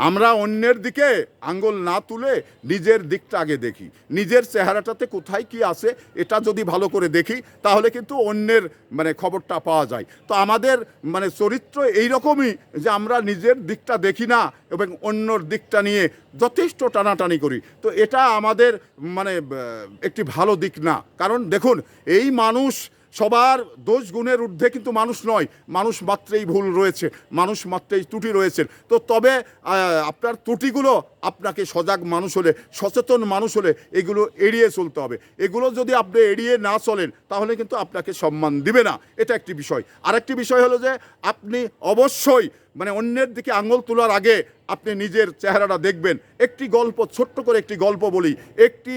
আমরা অন্যের দিকে আঙ্গুল না তুলে নিজের দিকটা আগে দেখি, নিজের চেহারাটাতে কোথায় কি আছে এটা যদি ভালো করে দেখি তাহলে কিন্তু অন্যের খবরটা পাওয়া যায়। তো আমাদের চরিত্র এইরকমই যে আমরা নিজের দিকটা দেখি না এবং অন্যর দিকটা নিয়ে যথেষ্ট টানাটানি করি। তো এটা আমাদের একটি ভালো দিক না। কারণ দেখুন, এই মানুষ সবার দোষ গুণের ঊর্ধ্বে কিন্তু মানুষ নয়, মানুষ মাত্রেই ভুল রয়েছে, মানুষ মাত্রেই ত্রুটি রয়েছে। তো তবে আপনার ত্রুটিগুলো আপনাকে সজাগ মানুষ হলে, সচেতন মানুষ হলে এগুলো এড়িয়ে চলতে হবে। এগুলো যদি আপনি এড়িয়ে না চলেন তাহলে কিন্তু আপনাকে সম্মান দিবে না, এটা একটি বিষয়। আরেকটি বিষয় হলো যে আপনি অবশ্যই অন্যের দিকে আঙুল তোলার আগে আপনি নিজের চেহারাটা দেখবেন। একটি গল্প, ছোট্ট করে একটি গল্প বলি। একটি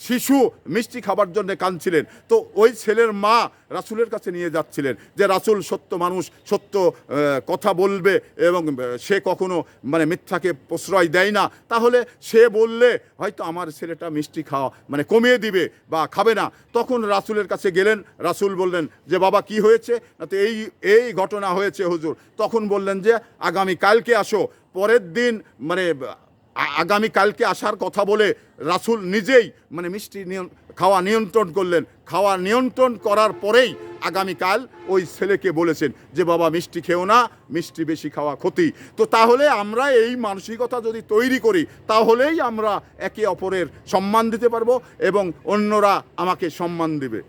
শিশু মিষ্টি খাবার জন্য কাঁদছিলেন। তো ওই ছেলের মা রাসূলের কাছে নিয়ে যাচ্ছিলেন যে রাসূল সত্য মানুষ, সত্য কথা বলবে এবং সে কখনো মিথ্যাকে প্রশ্রয় দেয় না। তাহলে সে বললে হয়তো আমার ছেলেটা মিষ্টি খাওয়া কমিয়ে দিবে বা খাবে না। তখন রাসূলের কাছে গেলেন, রাসূল বললেন যে বাবা কি হয়েছে? না তো এই ঘটনা হয়েছে হুজুর। তখন বললেন যে আগামী কালকে আসো। পরের দিন আগামীকালকে আসার কথা বলে রাসূল নিজেই মিষ্টি খাওয়া নিয়ন্ত্রণ করলেন। খাওয়া নিয়ন্ত্রণ করার পরেই আগামীকাল ওই ছেলেকে বলেছেন যে বাবা মিষ্টি খেও না, মিষ্টি বেশি খাওয়া ক্ষতি। তো তাহলে আমরা এই মানসিকতা যদি তৈরি করি তাহলেই আমরা একে অপরের সম্মান দিতে পারবো এবং অন্যরা আমাকে সম্মান দেবে।